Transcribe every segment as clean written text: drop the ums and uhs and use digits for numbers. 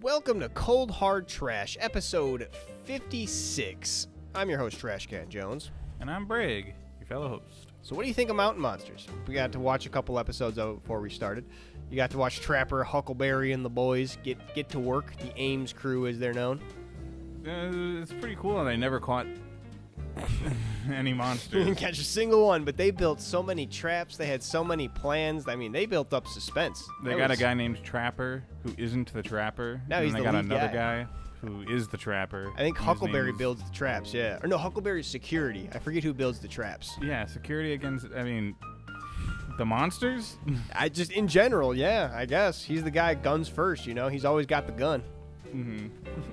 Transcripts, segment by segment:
Welcome to Cold Hard Trash, episode 56. I'm your host, Trashcan Jones. And I'm Breeg, your fellow host. So what do you think of Mountain Monsters? We got to watch a couple episodes of it before we started. You got to watch Trapper, Huckleberry, and the boys get to work. The Ames crew, as they're known. It's pretty cool, and they never caught any You monsters. didn't catch a single one, but they built so many traps. They had so many plans. I mean, they built up suspense. They got a guy named Trapper who isn't the Trapper. No, and he's they the got lead another guy. guy who is the Trapper. I think and his Huckleberry name is- builds the traps, yeah. Or no, Huckleberry's security. I forget who builds the traps. Yeah, security against, the monsters? Just in general, yeah, I guess. He's the guy guns first, you know? He's always got the gun. Mm-hmm.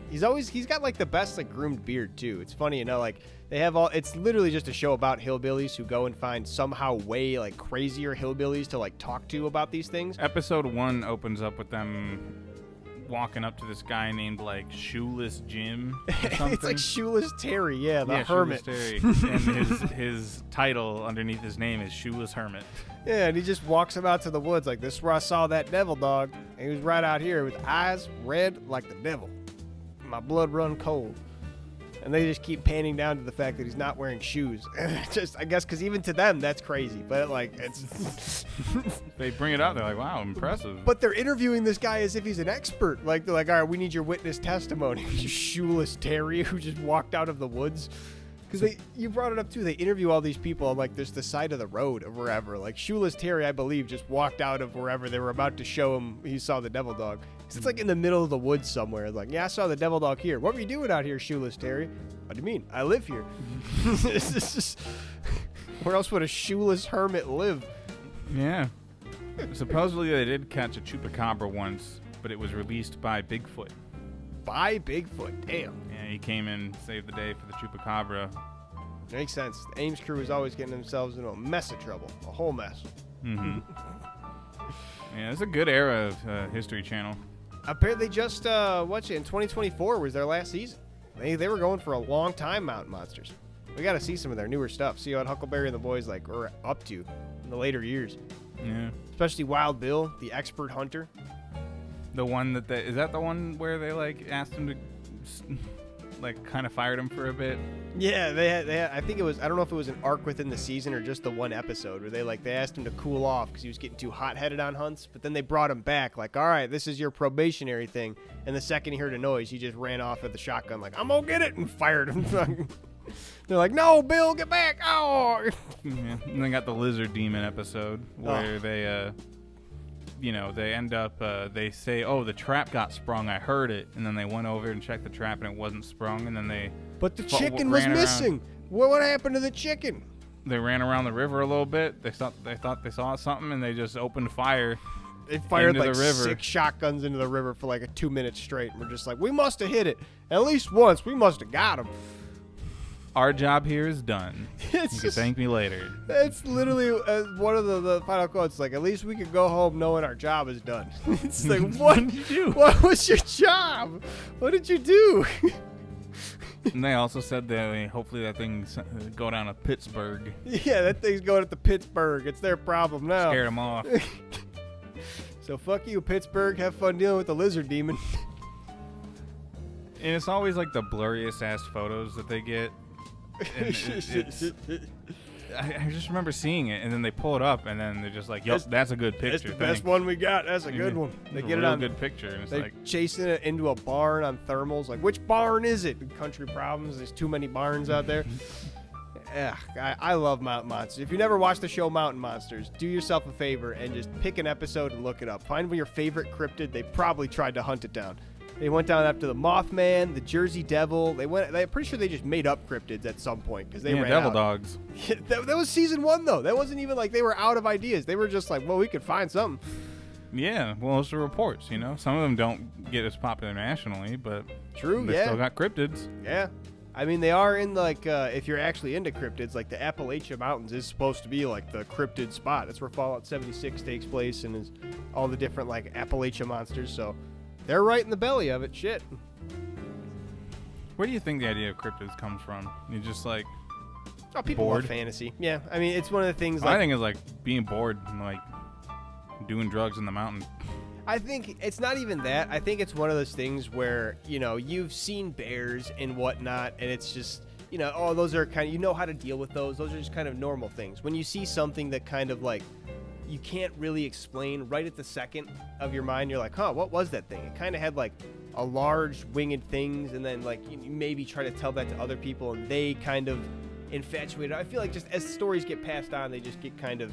He's got like the best like groomed beard too. It's funny, you know, like they have it's literally just a show about hillbillies who go and find somehow way like crazier hillbillies to like talk to about these things. Episode 1 opens up with them walking up to this guy named like Shoeless Jim or something. It's like Shoeless Terry, yeah, the hermit. Shoeless Terry. And his title underneath his name is Shoeless Hermit. Yeah, and he just walks him out to the woods like, this is where I saw that devil dog. And he was right out here with eyes red like the devil. My blood run cold. And they just keep panning down to the fact that he's not wearing shoes. Just, I guess, because even to them, that's crazy. But, like, it's... They bring it out. They're like, wow, impressive. But they're interviewing this guy as if he's an expert. Like, they're like, all right, we need your witness testimony. Shoeless Terry who just walked out of the woods. Because you brought it up, too. They interview all these people on, like, there's the side of the road or wherever. Like, Shoeless Terry, I believe, just walked out of wherever they were about to show him he saw the devil dog. Because it's, like, in the middle of the woods somewhere. Like, yeah, I saw the devil dog here. What were you doing out here, Shoeless Terry? What do you mean? I live here. It's just, where else would a shoeless hermit live? Yeah. Supposedly they did catch a chupacabra once, but it was released by Bigfoot. By Bigfoot. Damn. Yeah, he came in, saved the day for the chupacabra. Makes sense. The Ames crew is always getting themselves into a mess of trouble. A whole mess. Mm-hmm. Yeah, it's a good era of History Channel. Apparently just, in 2024 was their last season. They were going for a long time, Mountain Monsters. We got to see some of their newer stuff. See what Huckleberry and the boys like were up to in the later years. Yeah. Especially Wild Bill, the expert hunter. The one that is that the one where they like asked him to like kind of fired him for a bit? Yeah, they had, I think it was, I don't know if it was an arc within the season or just the one episode where they asked him to cool off because he was getting too hot-headed on hunts, but then they brought him back like, all right, this is your probationary thing. And the second he heard a noise, he just ran off with the shotgun like, I'm gonna get it, and fired him. They're like, no, Bill, get back. Oh. Yeah. And they got the lizard demon episode where they they end up, they say, oh, the trap got sprung, I heard it. And then they went over and checked the trap and it wasn't sprung. And then they... But the chicken was missing. What happened to the chicken? They ran around the river a little bit. They thought they saw something and they just opened fire. They fired into like the river. 6 shotguns into the river for like a 2 minutes straight. And we're just like, we must have hit it. At least once. We must have got him. Our job here is done. You can Just, thank me later. it's literally one of the final quotes. Like, at least we could go home knowing our job is done. It's like, what did you do? What was your job? What did you do? And they also said that hopefully that thing go down to Pittsburgh. Yeah, that thing's going to Pittsburgh. It's their problem now. Scared them off. So fuck you, Pittsburgh. Have fun dealing with the lizard demon. And it's always like the blurriest ass photos that they get. And I just remember seeing it, and then they pull it up, and then they're just like, "Yup, that's a good picture." That's the best one we got. That's a good one. They get it on good picture. And it's they're like chasing it into a barn on thermals. Like, which barn is it? Country problems. There's too many barns out there. Yeah, I love Mountain Monsters. If you never watched the show Mountain Monsters, do yourself a favor and just pick an episode and look it up. Find your favorite cryptid. They probably tried to hunt it down. They went down after the Mothman, the Jersey Devil. I'm pretty sure they just made up cryptids at some point because they ran devil out. dogs. that was season 1 though. That wasn't even like they were out of ideas. They were just like, well, we could find something. Yeah, well, it's the reports. Some of them don't get as popular nationally, but True. they Yeah. still got cryptids. Yeah. I mean, they are in like if you're actually into cryptids, like the Appalachia Mountains is supposed to be like the cryptid spot. That's where Fallout 76 takes place and is all the different like Appalachia monsters. So they're right in the belly of it. Shit. Where do you think the idea of cryptids comes from? You just like People bored? love fantasy. Yeah, I mean, it's one of the things. I Like, think it's like being bored and like doing drugs in the mountain. I think it's not even that. I think it's one of those things where, you've seen bears and whatnot, and it's just, oh, those are kind of, you know how to deal with those. Those are just kind of normal things. When you see something that kind of like, you can't really explain right at the second of your mind, you're like, huh, what was that thing? It kind of had like a large winged things, and then like you maybe try to tell that to other people, and they kind of infatuated. I feel like just as stories get passed on, they just get kind of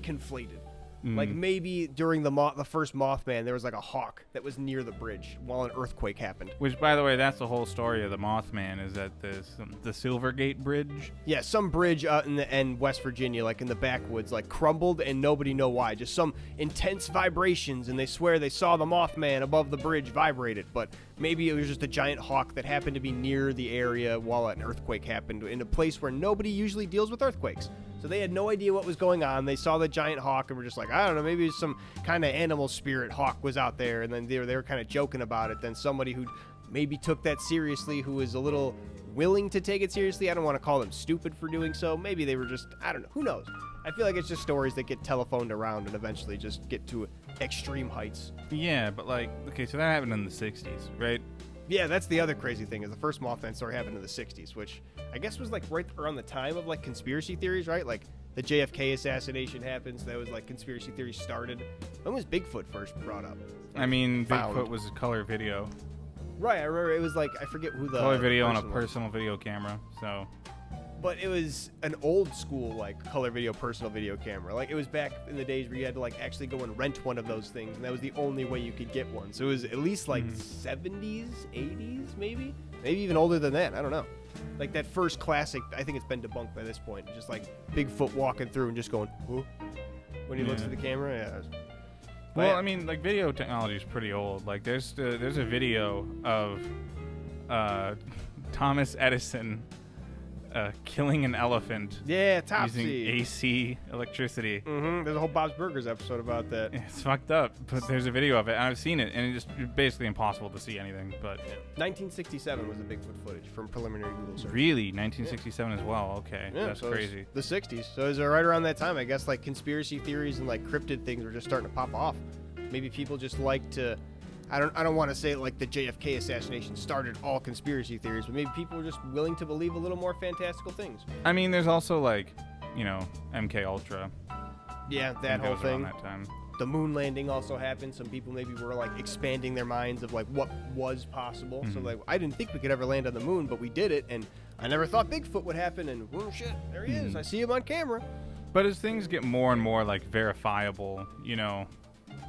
conflated. Like maybe during the first Mothman, there was like a hawk that was near the bridge while an earthquake happened. Which, by the way, that's the whole story of the Mothman, is that the Silvergate Bridge. Yeah, some bridge out in West Virginia, like in the backwoods, like crumbled, and nobody know why. Just some intense vibrations, and they swear they saw the Mothman above the bridge vibrated, but maybe it was just a giant hawk that happened to be near the area while an earthquake happened in a place where nobody usually deals with earthquakes. So they had no idea what was going on. They saw the giant hawk and were just like, I don't know, maybe some kind of animal spirit hawk was out there. And then they were kind of joking about it. Then somebody who maybe took that seriously, who was a little willing to take it seriously. I don't want to call them stupid for doing so. Maybe they were just, I don't know. Who knows? I feel like it's just stories that get telephoned around and eventually just get to extreme heights. Yeah, but like, okay, so that happened in the 60s, right? Yeah, that's the other crazy thing, is the first Mothman story happened in the 60s, which I guess was like right around the time of like conspiracy theories, right? Like the JFK assassination happened, so that was like conspiracy theories started. When was Bigfoot first brought up? I mean, Bigfoot was a color video. Right, I remember it was like, I forget who the color video on a personal video camera, so. But it was an old school like color video personal video camera. Like it was back in the days where you had to like actually go and rent one of those things, and that was the only way you could get one. So it was at least like 70s, 80s, maybe even older than that. I don't know. Like that first classic, I think it's been debunked by this point. Just like Bigfoot walking through and just going, whoa, when he looks at the camera. Yeah. Well, I mean, like video technology is pretty old. Like there's a video of Thomas Edison killing an elephant. Yeah, Topsy. Using AC electricity. There's a whole Bob's Burgers episode about that. It's fucked up, but there's a video of it, and I've seen it, and it's just basically impossible to see anything. But 1967 was the Bigfoot footage from preliminary Google search. Really, 1967 as well. Okay, yeah, that's so crazy. The 60s. So it was right around that time, I guess. Like conspiracy theories and like cryptid things were just starting to pop off. Maybe people just like to. I don't want to say like the JFK assassination started all conspiracy theories, but maybe people were just willing to believe a little more fantastical things. I mean, there's also like, MK Ultra. Yeah, that whole thing. That time. The moon landing also happened. Some people maybe were like expanding their minds of like what was possible. So like, I didn't think we could ever land on the moon, but we did it, and I never thought Bigfoot would happen. And oh shit, there he is. I see him on camera. But as things get more and more like verifiable,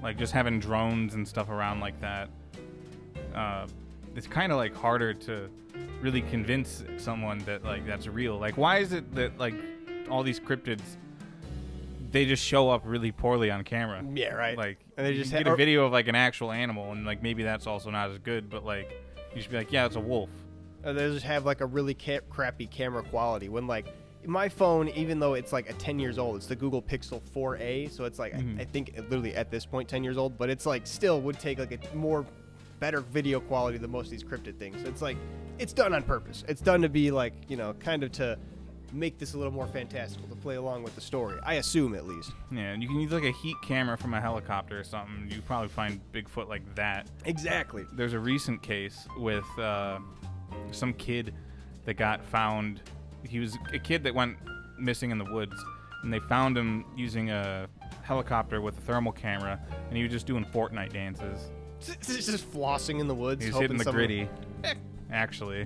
like just having drones and stuff around like that, it's kind of like harder to really convince someone that like that's real. Like, why is it that like all these cryptids, they just show up really poorly on camera? Yeah, right. Like, and they just get a video of like an actual animal, and like maybe that's also not as good, but like you should be like, yeah, it's a wolf. Or they just have like a really crappy camera quality. When like my phone, even though it's like 10 years old, it's the Google Pixel 4a, so it's like I think literally at this point 10 years old, but it's like still would take like a more better video quality than most of these cryptid things. So it's like it's done on purpose. It's done to be like, kind of to make this a little more fantastical, to play along with the story. I assume, at least. Yeah, and you can use like a heat camera from a helicopter or something. You probably find Bigfoot like that. Exactly. There's a recent case with some kid that got found. He was a kid that went missing in the woods, and they found him using a helicopter with a thermal camera, and he was just doing Fortnite dances. Just flossing in the woods. He was hitting the gritty. Actually,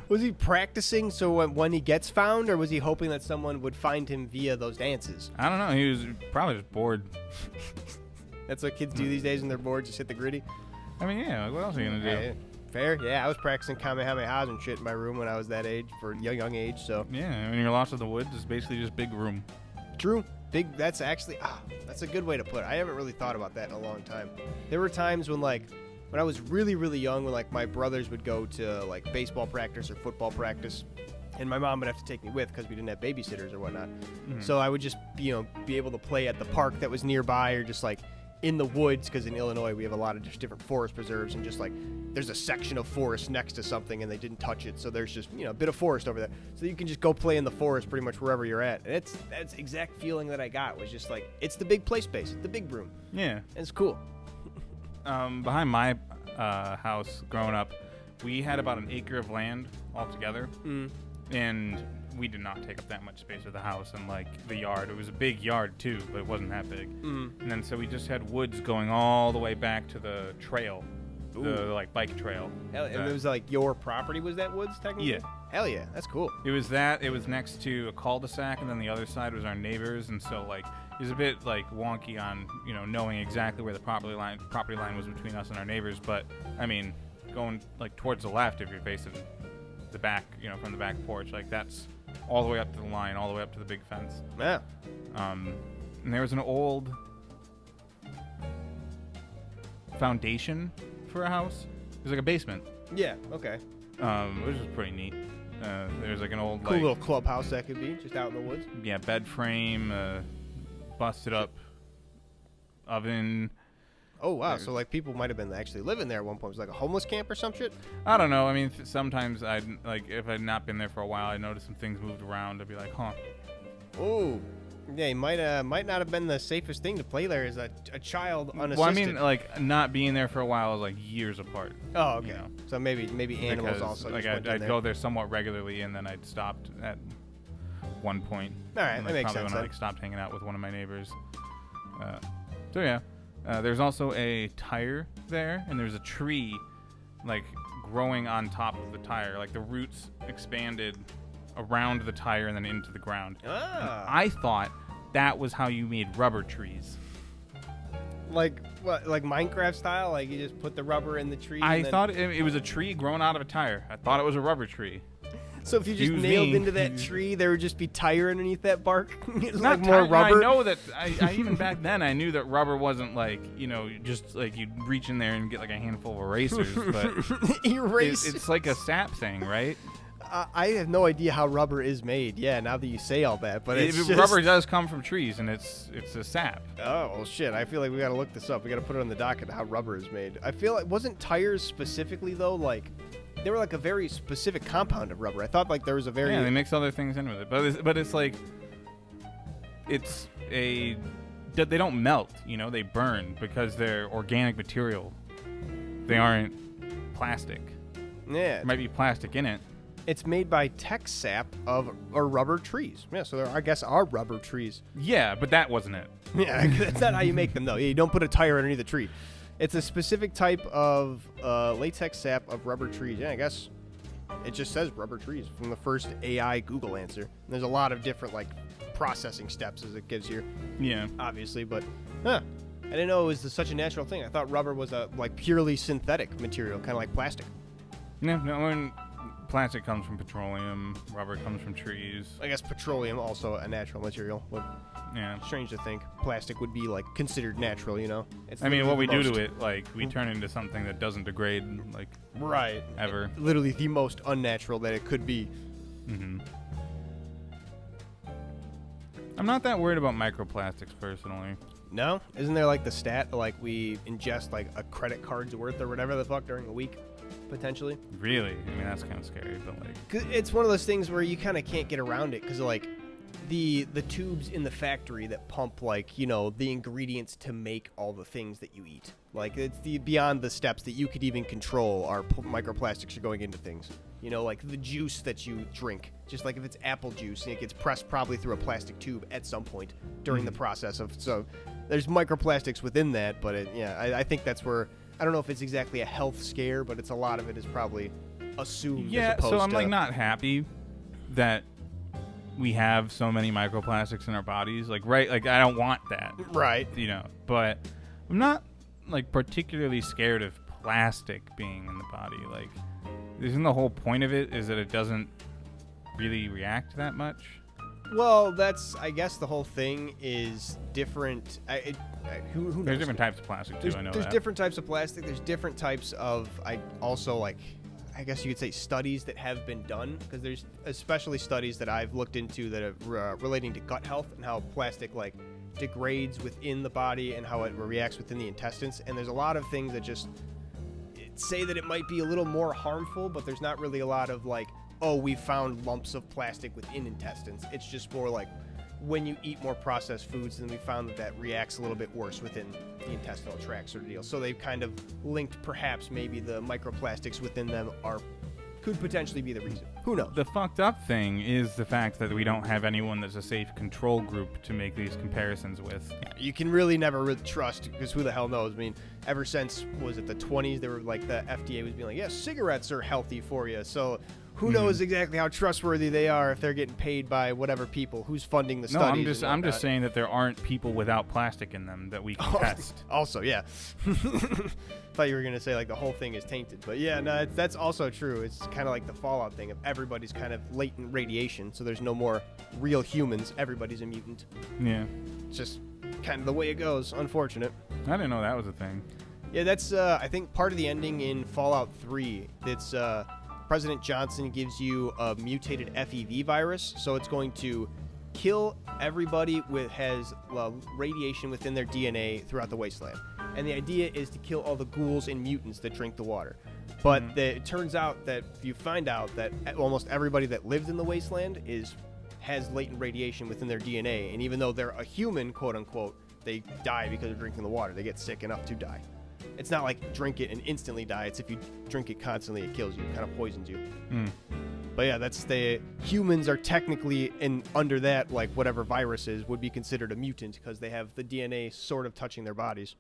was he practicing so when he gets found, or was he hoping that someone would find him via those dances? I don't know. He was probably just bored. That's what kids do these days when they're bored, just hit the gritty. I mean, yeah. What else are you gonna do? Yeah. Fair, yeah. I was practicing Kamehamehas and shit in my room when I was that age, for a young age. So yeah, when you're lost in the woods, it's basically just big room. True. Big. That's actually that's a good way to put it. I haven't really thought about that in a long time. There were times when when I was really, really young, when like my brothers would go to like baseball practice or football practice, and my mom would have to take me with because we didn't have babysitters or whatnot. So I would just be able to play at the park that was nearby, or just like in the woods, because in Illinois we have a lot of just different forest preserves, and just like there's a section of forest next to something and they didn't touch it, so there's just a bit of forest over there, so you can just go play in the forest pretty much wherever you're at. And that's exact feeling that I got, was just like it's the big play space, the big room. Yeah, and it's cool. Behind my house growing up, we had about an acre of land altogether, and we did not take up that much space with the house and like the yard. It was a big yard too, but it wasn't that big. And then so we just had woods going all the way back to the trail, the like bike trail. Hell, and it was like your property was that woods technically? Yeah. Hell yeah, that's cool. It was that. It was next to a cul-de-sac, and then the other side was our neighbors, and so like it was a bit like wonky on knowing exactly where the property line was between us and our neighbors. But I mean, going like towards the left if you're facing the back, from the back porch, like that's all the way up to the line, all the way up to the big fence. Yeah. And there was an old foundation for a house. It was like a basement. Yeah. Okay. Which was pretty neat. There's like an old Cool little clubhouse that could be just out in the woods. Yeah, bed frame, busted up oven. Oh wow! So like people might have been actually living there at one point. It was like a homeless camp or some shit. I don't know. I mean, sometimes I'd like if I'd not been there for a while, I noticed some things moved around. I'd be like, huh. Oh, yeah. It might not have been the safest thing to play there as a child unassisted. Well, I mean, like not being there for a while is like years apart. Oh, okay. So maybe animals because, also. Like just I'd go there somewhat regularly, and then I'd stopped at one point. All right, that makes sense. When I like stopped hanging out with one of my neighbors. So yeah. There's also a tire there, and there's a tree, like, growing on top of the tire. Like, the roots expanded around the tire and then into the ground. Ah. I thought that was how you made rubber trees. Like what? Like Minecraft style? Like you just put the rubber in the tree? I thought it was a tree growing out of a tire. I thought it was a rubber tree. So if you just nailed into that tree, there would just be tire underneath that bark? Not more rubber? I know that, I even back then, I knew that rubber wasn't like, just like you'd reach in there and get like a handful of erasers, but it's like a sap thing, right? I have no idea how rubber is made. Yeah, now that you say all that, but rubber does come from trees, and it's a sap. Oh, well, shit. I feel like we got to look this up. We got to put it on the docket how rubber is made. I feel like, wasn't tires specifically, though, like... They were like a very specific compound of rubber. I thought like there was a very... Yeah, they mix other things in with it. But it's like... They don't melt, they burn because they're organic material. They aren't plastic. Yeah. There might be plastic in it. It's made by tech sap of rubber trees. Yeah, so there, I guess, are rubber trees. Yeah, but that wasn't it. Yeah, that's not how you make them, though. You don't put a tire underneath the tree. It's a specific type of latex sap of rubber trees. Yeah, I guess it just says rubber trees from the first AI Google answer. And there's a lot of different, like, processing steps as it gives here. Yeah. Obviously, but, I didn't know it was such a natural thing. I thought rubber was a, like, purely synthetic material, kind of like plastic. No, plastic comes from petroleum. Rubber comes from trees. I guess petroleum also a natural material. But yeah. Strange to think plastic would be like considered natural. It's what we do to it, like we turn into something that doesn't degrade, like right ever. Literally the most unnatural that it could be. Mm-hmm. I'm not that worried about microplastics personally. No, isn't there like the stat like we ingest like a credit card's worth or whatever the fuck during a week? Potentially. Really? I mean, that's kind of scary, but like... 'Cause it's one of those things where you kind of can't get around it because, like, the tubes in the factory that pump, like, the ingredients to make all the things that you eat. Like, it's beyond the steps that you could even control are microplastics are going into things. Like the juice that you drink. Just like if it's apple juice, it gets pressed probably through a plastic tube at some point during the process of... So there's microplastics within that, but, I think that's where... I don't know if it's exactly a health scare, but it's a lot of it is probably assumed. Yeah, so I'm like not happy that we have so many microplastics in our bodies. Like, right? Like, I don't want that. Right. But I'm not like particularly scared of plastic being in the body. Like, isn't the whole point of it is that it doesn't really react that much? Well, that's, I guess the whole thing is different. Who knows? There's different types of plastic, too. I know there's that. different types of plastic. There's different types of, I guess you could say studies that have been done. Because there's especially studies that I've looked into that are relating to gut health and how plastic, like, degrades within the body and how it reacts within the intestines. And there's a lot of things that just say that it might be a little more harmful, but there's not really a lot of, like, oh, we found lumps of plastic within intestines. It's just more like when you eat more processed foods, then we found that reacts a little bit worse within the intestinal tract sort of deal. So they've kind of linked perhaps maybe the microplastics within them could potentially be the reason. Who knows? The fucked up thing is the fact that we don't have anyone that's a safe control group to make these comparisons with. You can really never really trust, because who the hell knows? I mean, ever since, was it the 20s, they were like, the FDA was being like, yeah, cigarettes are healthy for you. So who knows exactly how trustworthy they are if they're getting paid by whatever people, who's funding the studies. I'm just saying that there aren't people without plastic in them that we can test. Also, yeah. Thought you were going to say like the whole thing is tainted. But yeah, no, that's also true. It's kind of like the Fallout thing of everybody's kind of latent radiation. So there's no more real humans. Everybody's a mutant. Yeah. It's just kind of the way it goes. Unfortunate. I didn't know that was a thing. Yeah, that's, I think, part of the ending in Fallout 3. It's, President Johnson gives you a mutated FEV virus, so it's going to kill everybody has radiation within their DNA throughout the wasteland. And the idea is to kill all the ghouls and mutants that drink the water. But it turns out that you find out that almost everybody that lived in the wasteland has latent radiation within their DNA, and even though they're a human, quote unquote, they die because of drinking the water. They get sick enough to die. It's not like drink it and instantly die. It's if you drink it constantly, it kills you, kind of poisons you. But yeah, that's the humans are technically under that, like whatever virus is, would be considered a mutant because they have the DNA sort of touching their bodies,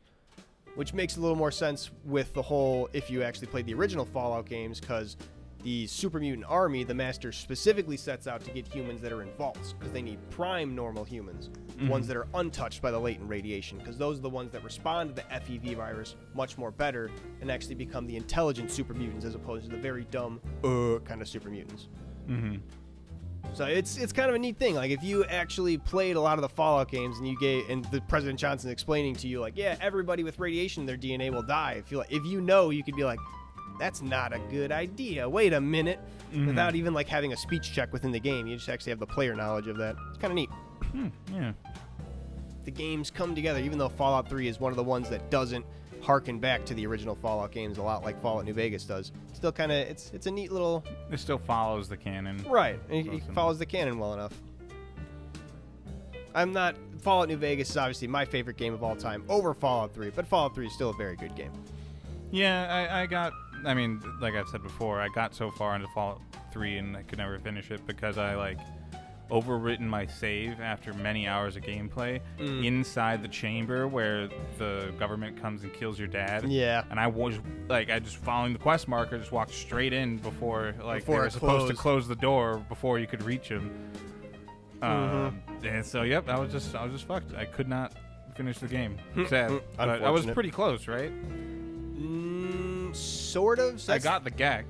which makes a little more sense with the whole, if you actually played the original Fallout games, because the super mutant army, the master specifically sets out to get humans that are in vaults because they need prime normal humans, ones that are untouched by the latent radiation, because those are the ones that respond to the FEV virus much more better and actually become the intelligent super mutants as opposed to the very dumb kind of super mutants. So it's kind of a neat thing. Like if you actually played a lot of the Fallout games and the President Johnson explaining to you like, yeah, everybody with radiation in their DNA will die. If you know, you could be like, that's not a good idea. Wait a minute. Without even like having a speech check within the game. You just actually have the player knowledge of that. It's kind of neat. Yeah. The games come together, even though Fallout 3 is one of the ones that doesn't harken back to the original Fallout games a lot like Fallout New Vegas does. Still kind of, it's a neat little... It still follows the canon. Right. It follows the canon well enough. Fallout New Vegas is obviously my favorite game of all time over Fallout 3, but Fallout 3 is still a very good game. Yeah, I mean, like I've said before, I got so far into Fallout 3 and I could never finish it because I, like, overwritten my save after many hours of gameplay inside the chamber where the government comes and kills your dad. Yeah. And I was, like, I just following the quest marker, just walked straight in before they were supposed to close the door before you could reach him. And so, yep, I was just fucked. I could not finish the game. Sad. But I was pretty close, right? Sort of. So I got the Gek.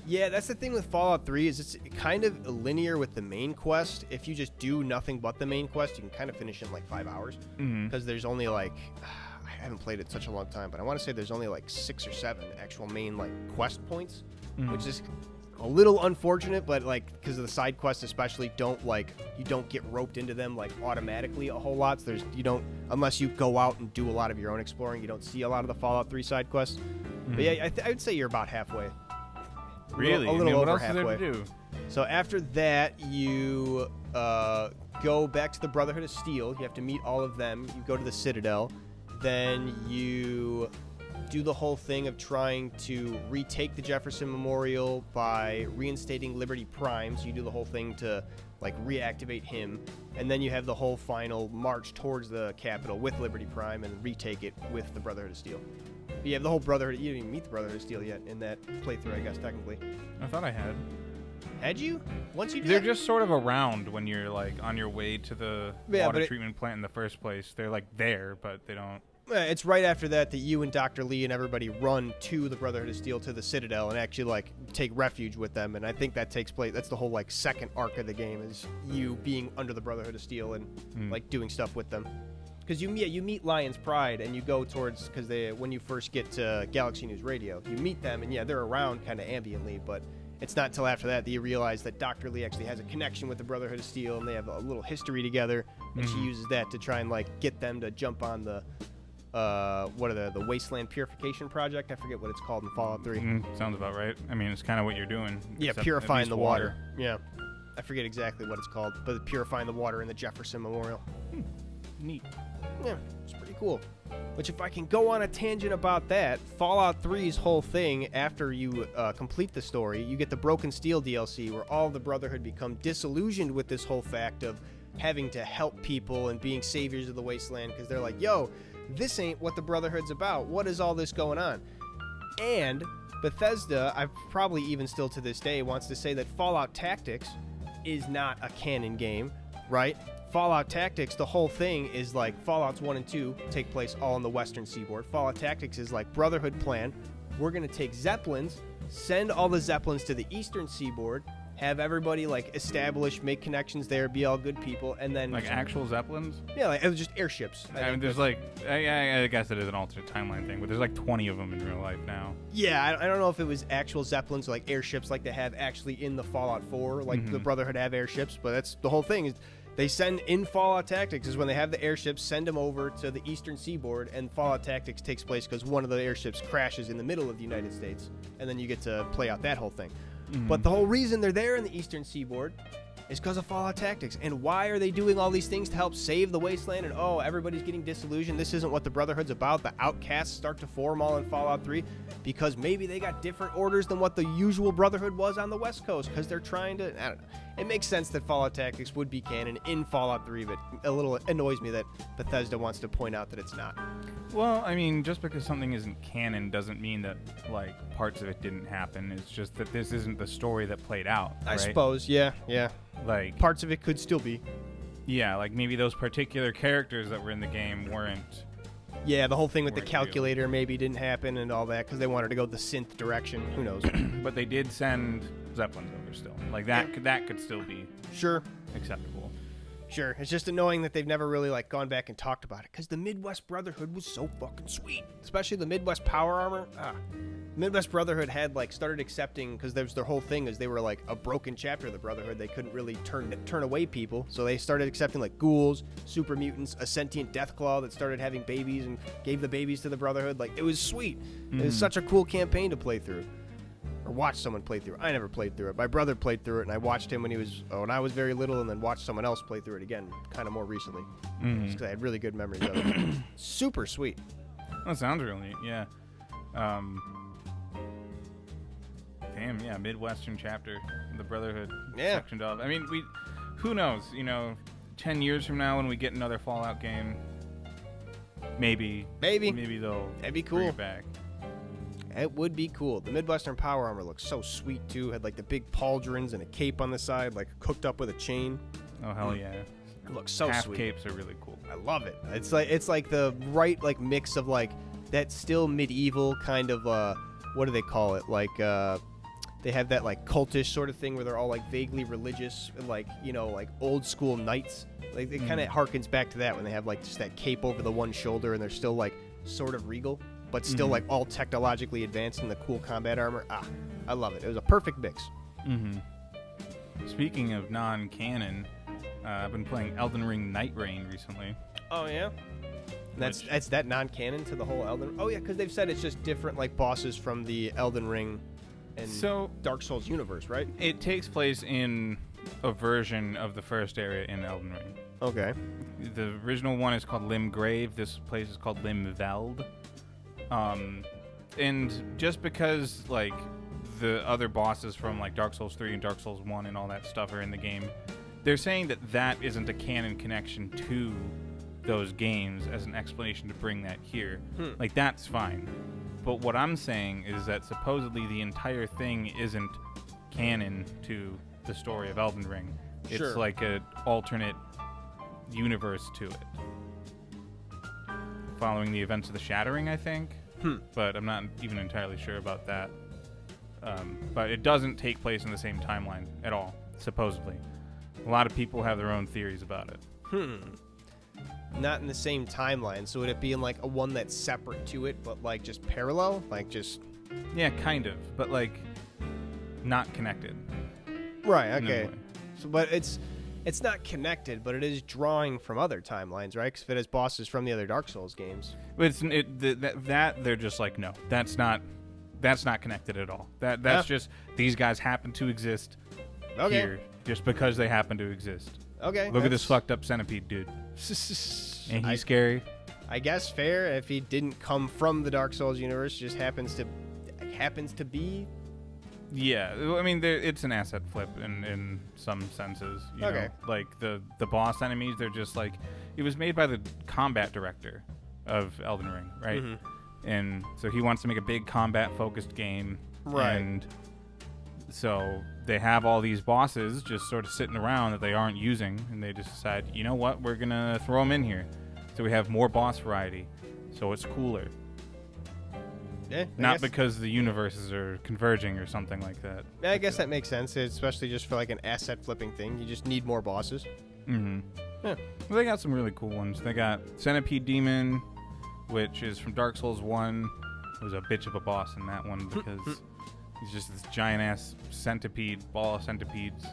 Yeah, that's the thing with Fallout 3 is it's kind of linear with the main quest. If you just do nothing but the main quest, you can kind of finish in like 5 hours. Because there's only like, I haven't played it such a long time, but I want to say there's only like 6 or 7 actual main like quest points, which is a little unfortunate, but like because of the side quests especially you don't get roped into them like automatically a whole lot. So unless you go out and do a lot of your own exploring, you don't see a lot of the Fallout 3 side quests. But yeah, I would say you're about halfway. Really? A little over what else halfway. is there to do? So after that, you go back to the Brotherhood of Steel. You have to meet all of them. You go to the Citadel. Then you do the whole thing of trying to retake the Jefferson Memorial by reinstating Liberty Prime. So you do the whole thing to like reactivate him. And then you have the whole final march towards the Capitol with Liberty Prime and retake it with the Brotherhood of Steel. But you have the whole Brotherhood. You didn't even meet the Brotherhood of Steel yet in that playthrough, I guess, technically. I thought I had. Had you? Once you did They're just sort of around when you're like on your way to the water treatment plant in the first place. They're like there, but they don't. It's right after that you and Dr. Lee and everybody run to the Brotherhood of Steel, to the Citadel, and actually like take refuge with them. And I think that takes place. That's the whole like second arc of the game, is you being under the Brotherhood of Steel and like doing stuff with them. Because you meet Lion's Pride and you go towards, because when you first get to Galaxy News Radio, you meet them and yeah, they're around kind of ambiently, but it's not until after that you realize that Dr. Lee actually has a connection with the Brotherhood of Steel and they have a little history together, and she uses that to try and like get them to jump on the the Wasteland Purification Project. I forget what it's called in Fallout 3. Sounds about right. I mean, it's kind of what you're doing. Yeah, purifying the water. Yeah. I forget exactly what it's called, but purifying the water in the Jefferson Memorial. Neat. Yeah, it's pretty cool. Which, if I can go on a tangent about that, Fallout 3's whole thing, after you complete the story, you get the Broken Steel DLC, where all of the Brotherhood become disillusioned with this whole fact of having to help people and being saviors of the wasteland, because they're like, yo, this ain't what the Brotherhood's about. What is all this going on? And Bethesda, I probably even still to this day, wants to say that Fallout Tactics is not a canon game, right? Fallout Tactics, the whole thing is like Fallouts 1 and 2 take place all on the western seaboard. Fallout Tactics is like Brotherhood plan. We're going to take Zeppelins, send all the Zeppelins to the eastern seaboard, have everybody like establish, make connections there, be all good people, and then Like actual Zeppelins? yeah, like it was just airships. I mean, there's like, I guess it is an alternate timeline thing, but there's like 20 of them in real life now. Yeah, I don't know if it was actual Zeppelins or like airships like they have actually in the Fallout 4, like the Brotherhood have airships, but that's the whole thing is they send in Fallout Tactics is when they have the airships, send them over to the eastern seaboard, and Fallout Tactics takes place because one of the airships crashes in the middle of the United States, and then you get to play out that whole thing. But the whole reason they're there in the eastern seaboard is because of Fallout Tactics. And why are they doing all these things to help save the wasteland? And oh, everybody's getting disillusioned. This isn't what the Brotherhood's about. The outcasts start to form all in Fallout 3 because maybe they got different orders than what the usual Brotherhood was on the West Coast because they're trying to, I don't know. It makes sense that Fallout Tactics would be canon in Fallout 3, but a little annoys me that Bethesda wants to point out that it's not. Well, I mean, just because something isn't canon doesn't mean that, like, parts of it didn't happen. It's just that this isn't the story that played out, I right? suppose, yeah. Like, Parts of it could still be. yeah, like maybe those particular characters that were in the game weren't. Yeah, the whole thing with the Weren't calculator maybe didn't happen and all that because they wanted to go the synth direction. Who knows? But they did send Zeppelins over still. Like, that could still be Sure. acceptable. Sure, it's just annoying that they've never really like gone back and talked about it because the Midwest Brotherhood was so fucking sweet, especially the Midwest Power Armor. Midwest Brotherhood had like started accepting because their whole thing is they were like a broken chapter of the Brotherhood. They couldn't really turn away people, so they started accepting like ghouls, super mutants, a sentient Deathclaw that started having babies and gave the babies to the Brotherhood. Like it was sweet. It was such a cool campaign to play through. Or watch someone play through it. I never played through it. My brother played through it, and I watched him when I was very little, and then watched someone else play through it again, kind of more recently. Just because I had really good memories of it. Super sweet. That sounds really neat, yeah. Damn, yeah, Midwestern chapter, the Brotherhood sectioned off. I mean, who knows? 10 years from now when we get another Fallout game, maybe they'll That'd be bring cool. it back. It would be cool. The Midwestern Power Armor looks so sweet too. Had like the big pauldrons and a cape on the side, like cooked up with a chain. Oh hell yeah! It looks so Half sweet. capes are really cool. I love it. It's like the right like mix of like that still medieval kind of what do they call it? Like they have that like cultish sort of thing where they're all like vaguely religious and like like old school knights. Like it kind of harkens back to that when they have like just that cape over the one shoulder and they're still like sort of regal, but still like all technologically advanced in the cool combat armor. I love it. It was a perfect mix. Speaking of non-canon, I've been playing Elden Ring Nightreign recently. Oh yeah. That's that non-canon to the whole Elden. Oh yeah, because they've said it's just different like bosses from the Elden Ring and Dark Souls universe, right? It takes place in a version of the first area in Elden Ring. Okay. The original one is called Limgrave. This place is called Limveld. And just because like the other bosses from like Dark Souls 3 and Dark Souls 1 and all that stuff are in the game, they're saying that isn't a canon connection to those games as an explanation to bring that here. Like that's fine. But what I'm saying is that supposedly the entire thing isn't canon to the story of Elden Ring. It's like an alternate universe to it. Following the events of the Shattering, I think. But I'm not even entirely sure about that. But it doesn't take place in the same timeline at all, supposedly. A lot of people have their own theories about it. Not in the same timeline, so would it be in like a one that's separate to it, but like just parallel? Like just... Yeah, kind of, but like not connected. Right, okay. So, but it's not connected, but it is drawing from other timelines, right? Because if it has bosses from the other Dark Souls games. But that they're just like, no, that's not connected at all. That's just these guys happen to exist here just because they happen to exist. Okay. Look at this fucked up centipede dude. Ain't he scary? I guess fair. If he didn't come from the Dark Souls universe, just happens to be. Yeah, I mean, it's an asset flip in some senses. You Okay. know? Like the boss enemies, they're just like, it was made by the combat director of Elden Ring, right? Mm-hmm. And so he wants to make a big combat-focused game. Right. And so they have all these bosses just sort of sitting around that they aren't using, and they just decide, you know what, we're gonna throw them in here, so we have more boss variety, so it's cooler. Yeah, Not because the universes are converging or something like that. I guess that makes sense, especially just for like an asset flipping thing. You just need more bosses. Mm-hmm. Yeah. Well, they got some really cool ones. They got Centipede Demon, which is from Dark Souls 1. It was a bitch of a boss in that one because he's just this giant-ass centipede, ball of centipedes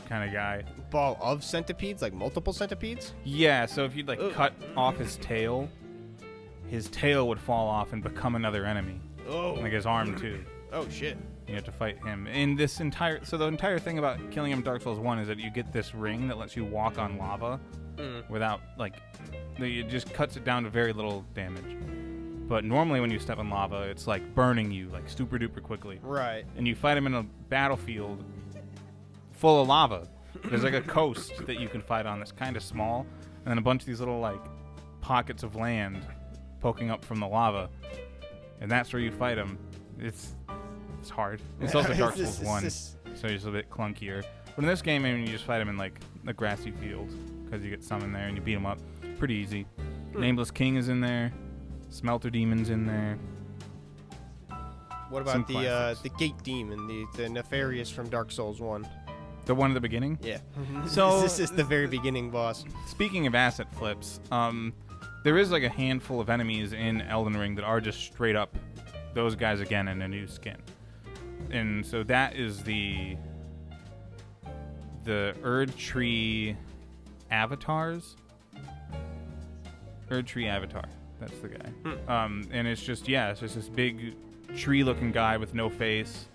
kind of guy. Ball of centipedes? Like multiple centipedes? Yeah, so if you'd like cut off his tail would fall off and become another enemy. Oh. Like his arm, too. Oh, shit. You have to fight him. And the entire thing about killing him in Dark Souls 1 is that you get this ring that lets you walk on lava without, like, it just cuts it down to very little damage. But normally when you step on lava, it's like burning you, like, super duper quickly. Right. And you fight him in a battlefield full of lava. There's like a coast that you can fight on that's kind of small, and then a bunch of these little, like, pockets of land poking up from the lava, and that's where you fight him. It's hard. It's also Dark Souls 1, so it's a bit clunkier. But in this game, I mean, you just fight him in like a grassy field because you get summoned there and you beat him up. Pretty easy. Nameless King is in there. Smelter Demon's in there. What about the Gate Demon, the Nefarious from Dark Souls 1? The one at the beginning? Yeah. So this is the very beginning boss. Speaking of asset flips, there is like a handful of enemies in Elden Ring that are just straight up those guys again in a new skin. And so that is the Erd Tree avatars. Erd Tree Avatar. That's the guy. And it's just this big tree-looking guy with no face.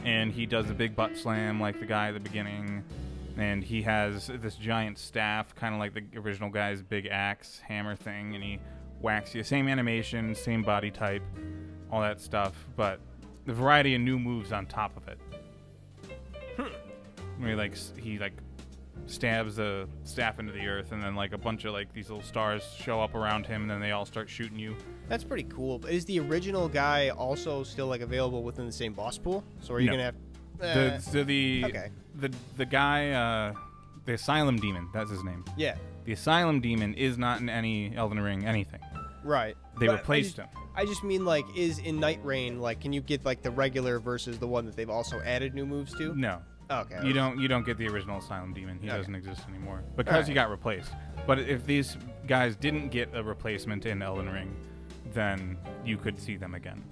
And he does a big butt slam like the guy at the beginning. And he has this giant staff, kind of like the original guy's big axe hammer thing. And he whacks you. Same animation, same body type, all that stuff. But the variety of new moves on top of it. Where he stabs the staff into the earth, and then like a bunch of like these little stars show up around him, and then they all start shooting you. That's pretty cool. But is the original guy also still like available within the same boss pool? So are you gonna have the guy, the Asylum Demon, that's his name. Yeah. The Asylum Demon is not in any Elden Ring anything. Right. They replaced him. I just mean like, is in Nightreign, like, can you get like the regular versus the one that they've also added new moves to? No. Okay. You don't get the original Asylum Demon. He doesn't exist anymore because he got replaced. But if these guys didn't get a replacement in Elden Ring, then you could see them again.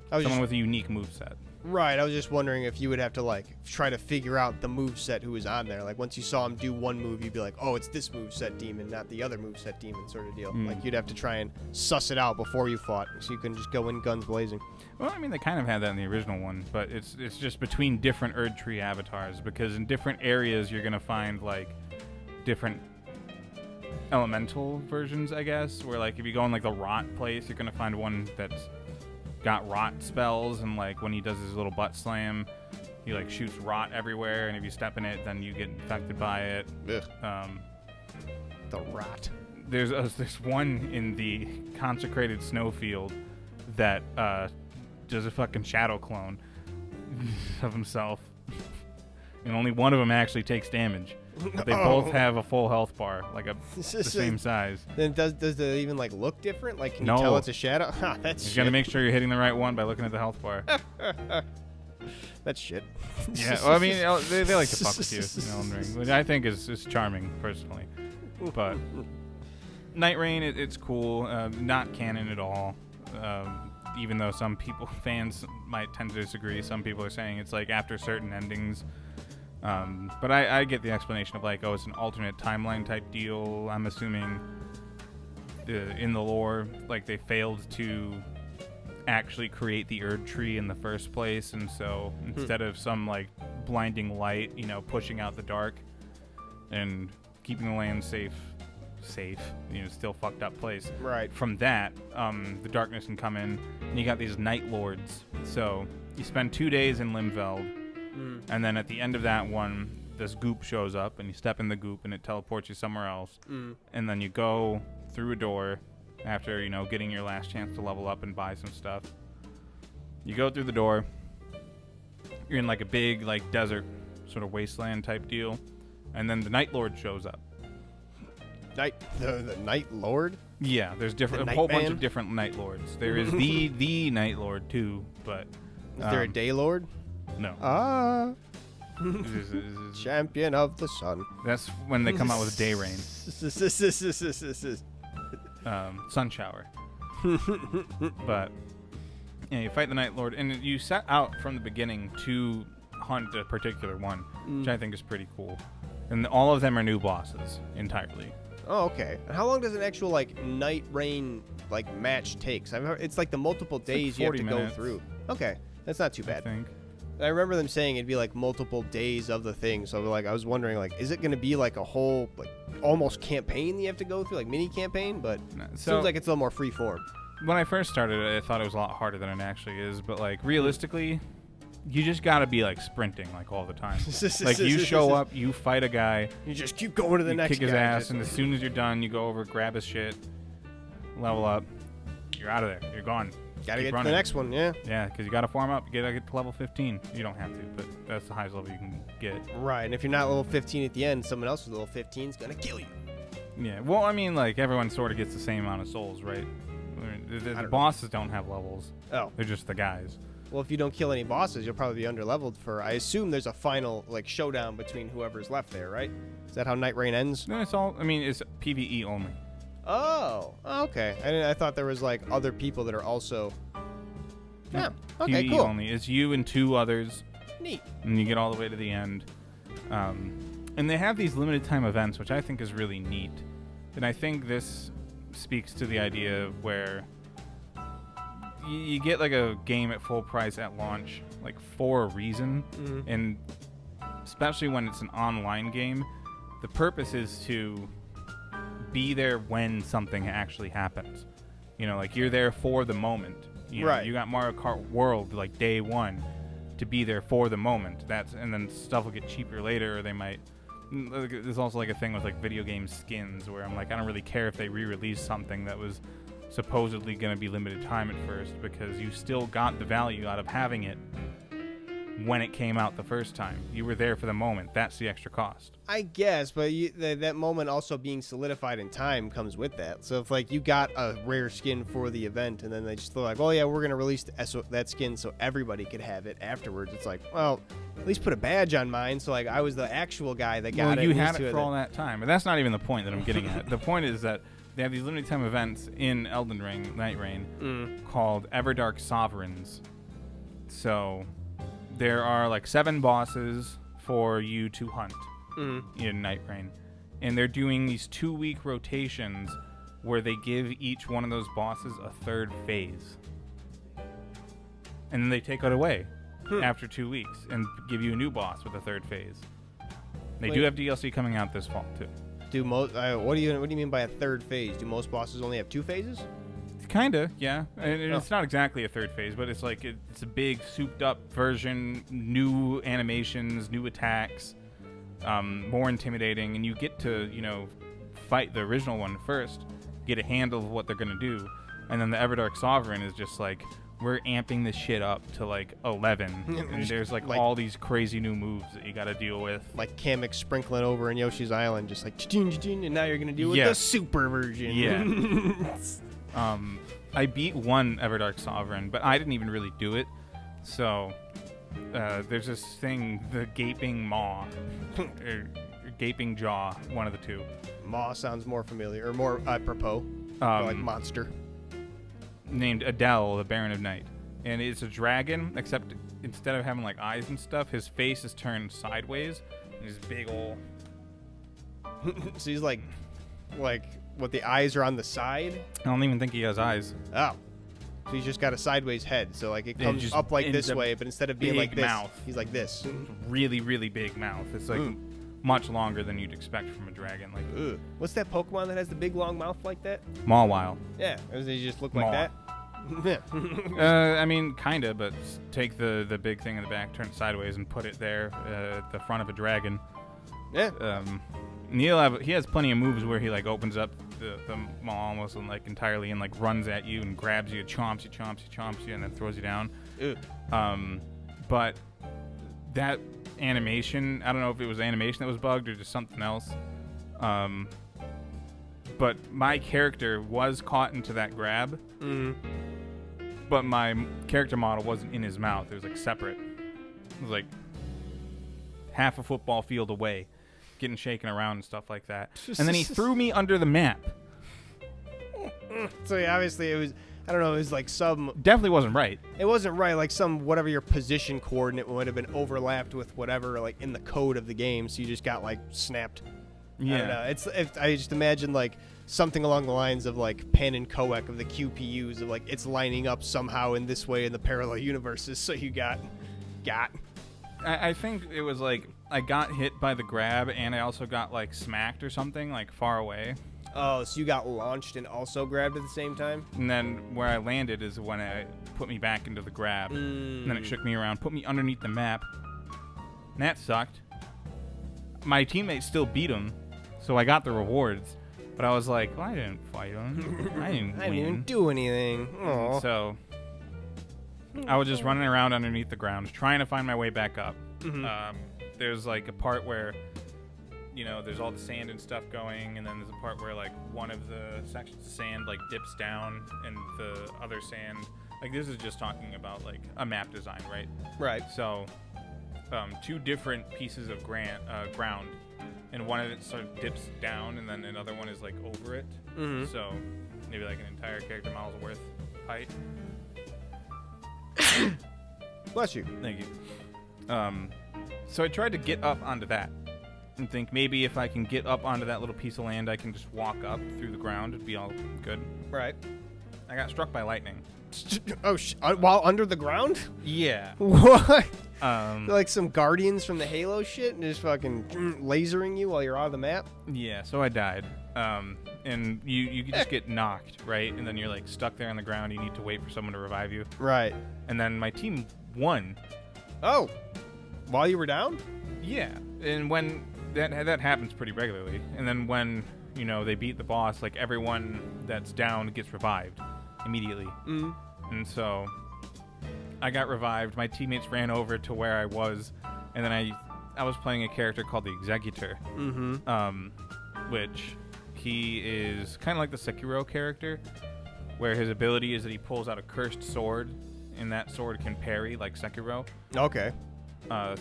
Someone with a unique moveset. Right. I was just wondering if you would have to like try to figure out the moveset who was on there. Like once you saw him do one move, you'd be like, oh, it's this moveset demon, not the other moveset demon sort of deal. Like you'd have to try and suss it out before you fought, so you couldn't just go in guns blazing. Well, I mean, they kind of had that in the original one, but it's just between different Erd Tree avatars, because in different areas you're gonna find like different elemental versions, I guess. Where like if you go in like the rot place, you're gonna find one that's got rot spells, and like when he does his little butt slam, he like shoots rot everywhere, and if you step in it, then you get infected by it. The rot. There's one in the consecrated snowfield that does a fucking shadow clone of himself, and only one of them actually takes damage. But they both have a full health bar, like the same size. Then does it even like look different? Like can No. you tell it's a shadow? That's You gotta make sure you're hitting the right one by looking at the health bar. That's shit. Yeah, well, I mean, they like to fuck with you, Elden Ring, which I think is charming, personally. But Nightreign, it's cool. Not canon at all. Even though some fans might tend to disagree. Some people are saying it's like after certain endings. But I get the explanation of like, oh, it's an alternate timeline type deal. I'm assuming in the lore, like they failed to actually create the Erd tree in the first place, and so instead of some like blinding light, you know, pushing out the dark and keeping the land safe, you know, still fucked up place. Right. From that, the darkness can come in, and you got these night lords. So you spend 2 days in Limveld, and then at the end of that one, this goop shows up, and you step in the goop, and it teleports you somewhere else. And then you go through a door after, you know, getting your last chance to level up and buy some stuff. You go through the door. You're in like a big like desert sort of wasteland type deal, and then the Night Lord shows up. The Night Lord? Yeah, there's a whole bunch of different Night Lords. There is the Night Lord too, but is there a Day Lord? No. Champion of the sun. That's when they come out with Day Rain. Sun Shower. But yeah, you fight the Night Lord, and you set out from the beginning to hunt a particular one, which I think is pretty cool. And all of them are new bosses entirely. Oh, okay. And how long does an actual like Nightreign like match take? It's like the multiple days you have to go through. Okay, that's not too bad. I think. I remember them saying it'd be like multiple days of the thing. So like I was wondering like, is it going to be like a whole like almost campaign that you have to go through, like mini campaign? But it seems like it's a little more free form. When I first started it, I thought it was a lot harder than it actually is. But like realistically, you just got to be like sprinting like all the time. Like you show up, you fight a guy, you just keep going to the next guy. Kick his ass, and as soon as you're done, you go over, grab his shit, level up, you're out of there. You're gone. Gotta get to the next one, yeah. Yeah, because you gotta farm up. You gotta get to level 15. You don't have to, but that's the highest level you can get. Right, and if you're not level 15 at the end, someone else with level 15 is gonna kill you. Yeah, well, I mean, like, everyone sort of gets the same amount of souls, right? The bosses don't have levels. Oh. They're just the guys. Well, if you don't kill any bosses, you'll probably be under-leveled for... I assume there's a final, like, showdown between whoever's left there, right? Is that how Nightreign ends? No, it's all... I mean, it's PvE only. Oh, okay. I thought there was, like, other people that are also... Yeah, okay, PvE cool. only. It's you and 2 others. Neat. And you get all the way to the end. And they have these limited time events, which I think is really neat. And I think this speaks to the idea where you get like a game at full price at launch, like for a reason. And especially when it's an online game, the purpose is to be there when something actually happens. You know, like you're there for the moment. You know, right. You got Mario Kart World like day one to be there for the moment. And then stuff will get cheaper later, or they might. There's also like a thing with like video game skins where I'm like, I don't really care if they re-release something that was supposedly going to be limited time at first, because you still got the value out of having it when it came out the first time. You were there for the moment. That's the extra cost. I guess, but that moment also being solidified in time comes with that. So if like you got a rare skin for the event and then they just like, oh yeah, we're going to release that skin so everybody could have it afterwards. It's like, well, at least put a badge on mine. So like I was the actual guy that got it. You had it for all that time. But that's not even the point that I'm getting at. The point is that they have these limited time events in Elden Ring, Nightreign, called Everdark Sovereigns. So there are like 7 bosses for you to hunt in Nightreign. And they're doing these 2-week rotations where they give each one of those bosses a 3rd phase. And then they take it away after 2 weeks and give you a new boss with a 3rd phase. They do have DLC coming out this fall too. What do you mean by a 3rd phase? Do most bosses only have 2 phases? Kinda, yeah. And it's not exactly a 3rd phase, but it's like it's a big souped up version, new animations, new attacks, more intimidating, and you get to, you know, fight the original one first, get a handle of what they're gonna do, and then the Everdark Sovereign is just like, we're amping this shit up to like 11, and there's like all these crazy new moves that you got to deal with, like Kamek sprinkling over in Yoshi's Island, just like and now you're gonna deal with the super version. Yeah. I beat one Everdark Sovereign, but I didn't even really do it. So there's this thing, the Gaping Maw, or Gaping Jaw, one of the two. Maw sounds more familiar, or more apropos, like monster. Named Adele, the Baron of Night. And it's a dragon, except instead of having like eyes and stuff, his face is turned sideways. And his big ol'... So he's like what, the eyes are on the side? I don't even think he has eyes. Oh. So he's just got a sideways head. So like it Yeah, comes just up like ends this up way, but instead of being like big this, mouth. he's like this. Really, really big mouth. It's like much longer than you'd expect from a dragon. Like Ugh. What's that Pokemon that has the big long mouth like that? Mawile. Yeah, does he just look like that? I mean, kinda, but take the big thing in the back, turn it sideways, and put it there at the front of a dragon. Yeah. He has plenty of moves where he like opens up the maw almost and like entirely and like runs at you and grabs you, chomps you, and then throws you down. Ugh. But that animation, I don't know if it was animation that was bugged or just something else. But my character was caught into that grab. But my character model wasn't in his mouth. It was like separate. It was like half a football field away, getting shaken around and stuff like that. And then he threw me under the map. So yeah, obviously it was, I don't know, it was like some... Definitely wasn't right. It wasn't right, like some, whatever your position coordinate would have been overlapped with whatever, like in the code of the game, so you just got like snapped. Yeah. I don't know. I just imagine like something along the lines of like pen and coec of the QPUs of like it's lining up somehow in this way in the parallel universes, so you got. I think it was like I got hit by the grab and I also got like smacked or something like far away. Oh, so you got launched and also grabbed at the same time? And then where I landed is when it put me back into the grab. And then it shook me around, put me underneath the map. And that sucked. My teammates still beat him, so I got the rewards. But I was like, well, I didn't fight him. I didn't win. even do anything. Aww. So I was just running around underneath the ground, trying to find my way back up. There's like a part where, you know, there's all the sand and stuff going, and then there's a part where like one of the sections of sand like dips down, and the other sand, like this is just talking about like a map design, right? Right. So two different pieces of ground, and one of it sort of dips down, and then another one is like over it. So maybe like an entire character model's worth height. Bless you. Thank you. So I tried to get up onto that and think maybe if I can get up onto that little piece of land, I can just walk up through the ground. It'd be all good. Right. I got struck by lightning. Oh, while under the ground? Yeah. What? Like some Guardians from the Halo shit and just fucking lasering you while you're on the map? Yeah, so I died. And you just get knocked, right? And then you're like stuck there on the ground. You need to wait for someone to revive you. Right. And then my team won. Oh. While you were down? Yeah. And when that happens pretty regularly. And then when, you know, they beat the boss, like everyone that's down gets revived immediately. And so I got revived. My teammates ran over to where I was, and then I was playing a character called the Executor, which he is kind of like the Sekiro character, where his ability is that he pulls out a cursed sword, and that sword can parry like Sekiro. Okay.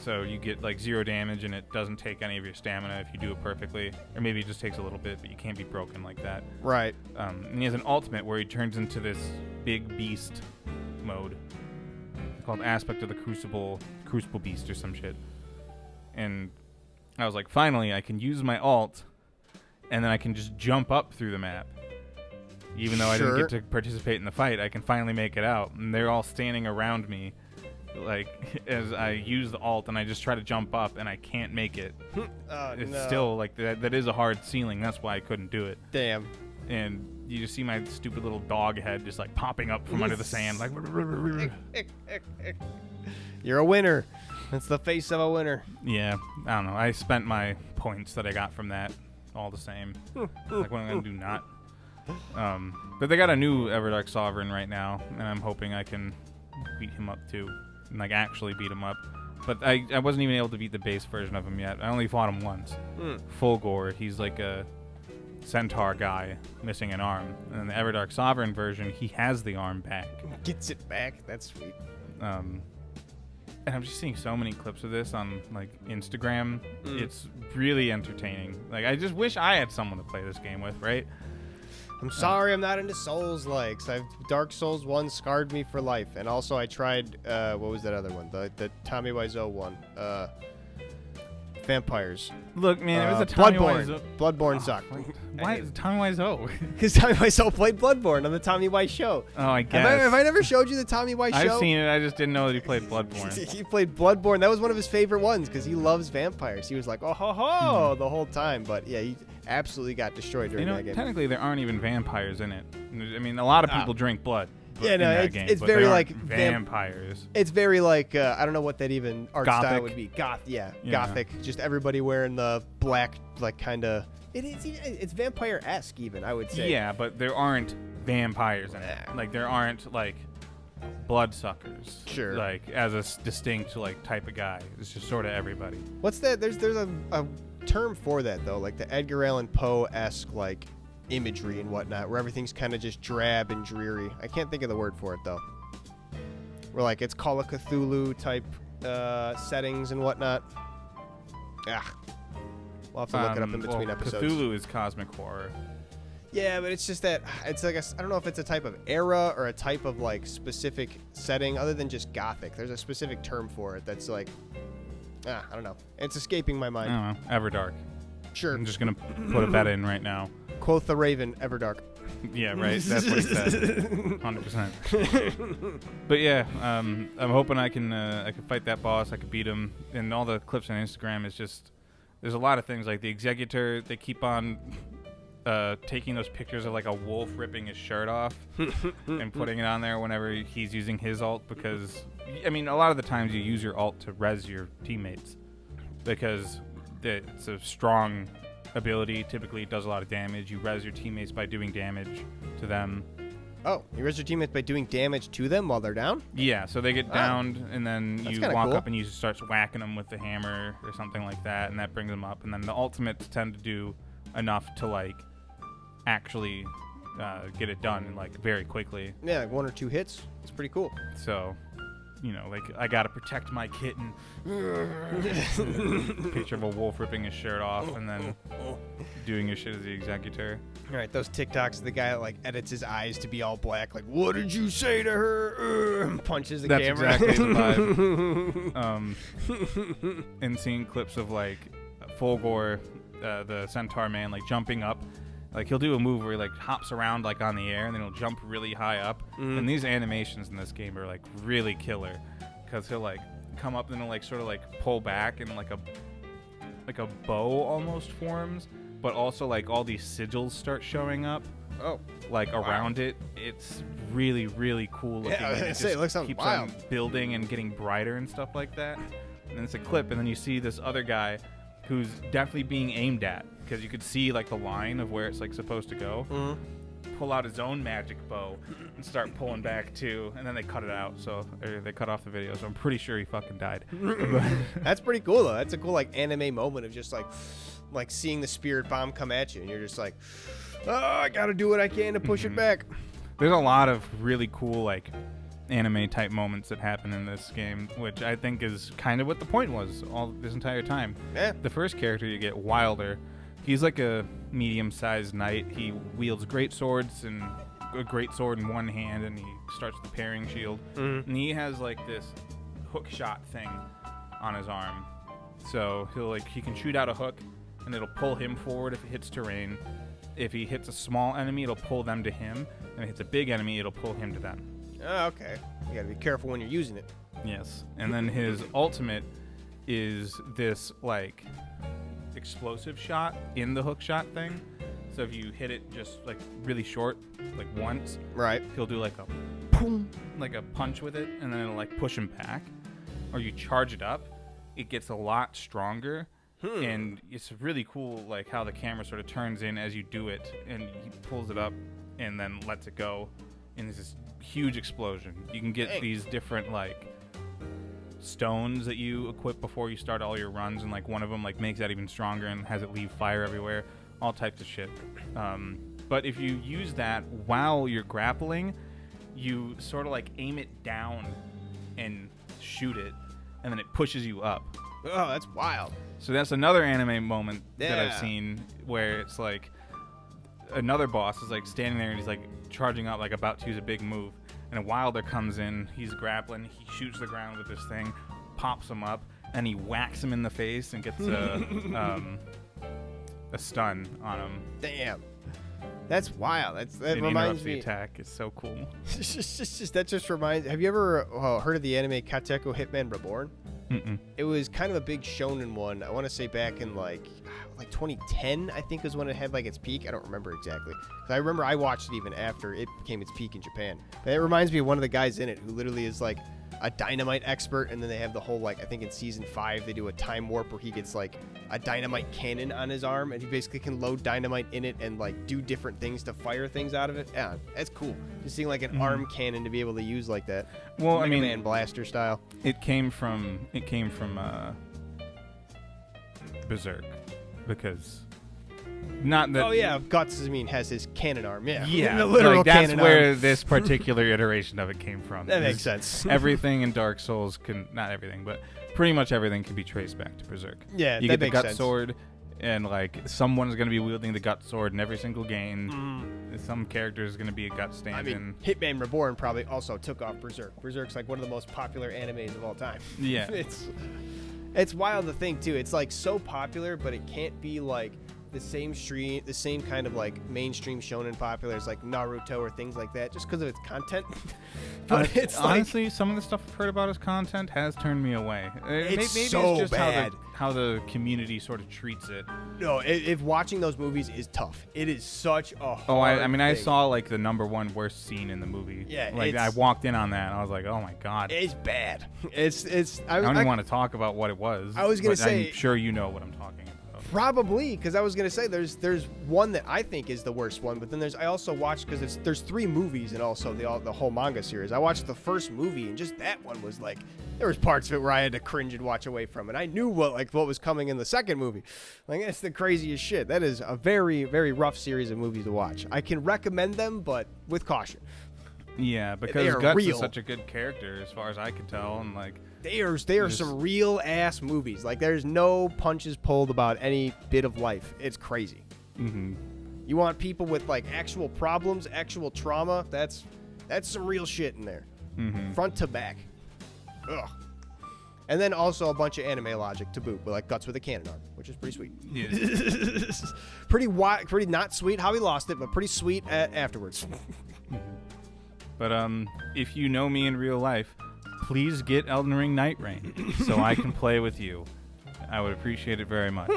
So you get like 0 damage, and it doesn't take any of your stamina if you do it perfectly, or maybe it just takes a little bit, but you can't be broken like that. Right. And he has an ultimate where he turns into this big beast mode called Aspect of the Crucible Beast or some shit. And I was like, finally, I can use my ult, and then I can just jump up through the map. Even though I didn't get to participate in the fight, I can finally make it out. And they're all standing around me, like, as I use the ult, and I just try to jump up, and I can't make it. It's still, like, that is a hard ceiling. That's why I couldn't do it. Damn. And you just see my stupid little dog head just, like, popping up from under the sand, like... You're a winner. That's the face of a winner. Yeah, I don't know. I spent my points that I got from that all the same. Like, what am I going to do not? But they got a new Everdark Sovereign right now, and I'm hoping I can beat him up, too. And, like, actually beat him up. But I wasn't even able to beat the base version of him yet. I only fought him once. Fulgor, he's like a centaur guy missing an arm. And in the Everdark Sovereign version, he has the arm back. Gets it back. That's sweet. And I'm just seeing so many clips of this on, like, Instagram. It's really entertaining. Like, I just wish I had someone to play this game with, right? I'm sorry I'm not into Souls-likes. Dark Souls 1 scarred me for life. And also I tried, what was that other one? The Tommy Wiseau one. vampires. Look, man, it was a Tommy Bloodborne. Wiseau. Bloodborne sucked. Why is Tommy Wiseau? Because Tommy Wiseau played Bloodborne on the Tommy Wiseau show. Oh, I guess. Have I never showed you the Tommy Wiseau show? I've seen it. I just didn't know that he played Bloodborne. He played Bloodborne. That was one of his favorite ones because he loves vampires. He was like, oh ho ho, the whole time. But yeah, he absolutely got destroyed during that game. Technically, there aren't even vampires in it. I mean, a lot of people drink blood. Yeah, no, it's but very they like aren't vampires. It's very like I don't know what that even art Gothic. style would be. Gothic. Just everybody wearing the black, like kind of. It's vampire-esque even, I would say. Yeah, but there aren't vampires in it. Like there aren't like bloodsuckers. Sure. Like as a distinct like type of guy. It's just sort of everybody. What's that? There's a term for that though, like the Edgar Allan Poe-esque like imagery and whatnot, where everything's kind of just drab and dreary. I can't think of the word for it though. Where like it's Call of Cthulhu type settings and whatnot. We'll have to look it up in between episodes. Cthulhu is cosmic horror. Yeah, but it's just that it's like I don't know if it's a type of era or a type of like specific setting other than just Gothic. There's a specific term for it that's like I don't know. It's escaping my mind. I don't know. Everdark. Sure. I'm just gonna put a bet in right now. Quoth the Raven, Everdark. Yeah, right. That's what he said. 100%. But yeah, I'm hoping I can fight that boss. I can beat him. And all the clips on Instagram is just there's a lot of things like the Executor. They keep on taking those pictures of like a wolf ripping his shirt off and putting it on there whenever he's using his ult because I mean a lot of the times you use your ult to res your teammates because it's a strong ability. Typically it does a lot of damage. You res your teammates by doing damage to them. Oh, you res your teammates by doing damage to them while they're down? Yeah, so they get downed and then That's you walk cool. up and you start whacking them with the hammer or something like that and that brings them up and then the ultimates tend to do enough to like actually get it done like very quickly. Yeah, like 1 or 2 hits. It's pretty cool. So, you know, like I gotta protect my kitten. Picture of a wolf ripping his shirt off and then doing his shit as the Executor. All right, those TikToks of the guy that like edits his eyes to be all black, like, what did you say to her? And punches the camera. That's exactly the vibe. And seeing clips of like Fulgor, the centaur man, like jumping up. Like he'll do a move where he like hops around like on the air and then he'll jump really high up. And these animations in this game are like really killer because he'll like come up and he'll like sort of like pull back and like a bow almost forms, but also like all these sigils start showing up. Oh, like around it. It's really really cool looking. Yeah, I was gonna say, it looks keeps wild. on building and getting brighter and stuff like that. And then it's a clip and then you see this other guy who's definitely being aimed at because you could see like the line of where it's like supposed to go. Pull out his own magic bow and start pulling back too, and then they cut it out. So or they cut off the video. So I'm pretty sure he fucking died. That's pretty cool though. That's a cool like anime moment of just like seeing the spirit bomb come at you, and you're just like, oh, I gotta do what I can to push it back. There's a lot of really cool like anime type moments that happen in this game, which I think is kind of what the point was all this entire time. Yeah. The first character you get, Wilder, he's like a medium-sized knight. He wields great swords and a great sword in one hand, and he starts with the parrying shield. And he has like this hook shot thing on his arm, so he can shoot out a hook, and it'll pull him forward if it hits terrain. If he hits a small enemy, it'll pull them to him, and if it hits a big enemy, it'll pull him to them. Oh, okay. You gotta be careful when you're using it. Yes. And then his ultimate is this like explosive shot in the hook shot thing. So if you hit it just like really short, like once, right, he'll do like a boom, like a punch with it, and then it'll like push him back. Or you charge it up, it gets a lot stronger. And it's really cool like how the camera sort of turns in as you do it, and he pulls it up and then lets it go, and there's this huge explosion. You can get these different like stones that you equip before you start all your runs, and like one of them like makes that even stronger and has it leave fire everywhere, all types of shit. But if you use that while you're grappling, you sort of like aim it down and shoot it, and then it pushes you up. Oh, that's wild. So that's another anime moment that I've seen where it's like another boss is like standing there and he's like charging out, like about to use a big move, and a Wilder comes in, he's grappling, he shoots the ground with this thing, pops him up, and he whacks him in the face and gets a stun on him. Damn. That's wild. That and reminds me. me. The attack is so cool. That just reminds. Have you ever heard of the anime Katekyo Hitman Reborn? Mm-mm. It was kind of a big shonen one. I want to say back in like 2010, I think is when it had like its peak. I don't remember exactly. I remember I watched it even after it became its peak in Japan. But it reminds me of one of the guys in it who literally is like a dynamite expert, and then they have the whole like I think in season 5 they do a time warp where he gets like a dynamite cannon on his arm, and he basically can load dynamite in it and like do different things to fire things out of it. Yeah, that's cool. Just seeing like an arm cannon to be able to use like that. Well, Mega Man blaster style. It came from Berserk, because not that. Oh yeah, Guts. I mean, has his cannon arm. Yeah, Yeah, the literal like, that's cannon where arm. this particular iteration of it came from. That makes sense. Everything in Dark Souls not everything, but pretty much everything can be traced back to Berserk. Yeah, you that get the makes gut sense. sword, and like someone's gonna be wielding the gut sword in every single game. Some character is gonna be a gut stand. I mean, Hitman Reborn probably also took off Berserk. Berserk's like one of the most popular animes of all time. Yeah, it's wild to think too. It's like so popular, but it can't be like the same kind of like mainstream shonen popular as like Naruto or things like that, just because of its content. But it's honestly, some of the stuff I've heard about its content has turned me away. It's maybe so it's just bad. how the community sort of treats it. No, if watching those movies is tough. It is such a hard I mean, I thing. saw like the #1 worst scene in the movie. Yeah, like I walked in on that and I was like, oh my god. It's bad. It's. I don't even want to talk about what it was. I was gonna say. I'm sure you know what I'm talking about. Probably, because I was gonna say there's one that I think is the worst one, but then I also watched because there's 3 movies and also the whole manga series. I watched the first movie and just that one was like there was parts of it where I had to cringe and watch away from it. I knew what was coming in the second movie. Like that's the craziest shit. That is a very very rough series of movies to watch. I can recommend them, but with caution. Yeah, because Guts real. is such a good character as far as I could tell, and like they are some real ass movies. Like there's no punches pulled about any bit of life. It's crazy. Mm-hmm. You want people with like actual problems, actual trauma. That's some real shit in there, front to back. Ugh. And then also a bunch of anime logic to boot, with like Guts with a cannon arm, which is pretty sweet. Yeah. pretty not sweet how he lost it, but pretty sweet afterwards. But if you know me in real life, please get Elden Ring Nightreign so I can play with you. I would appreciate it very much.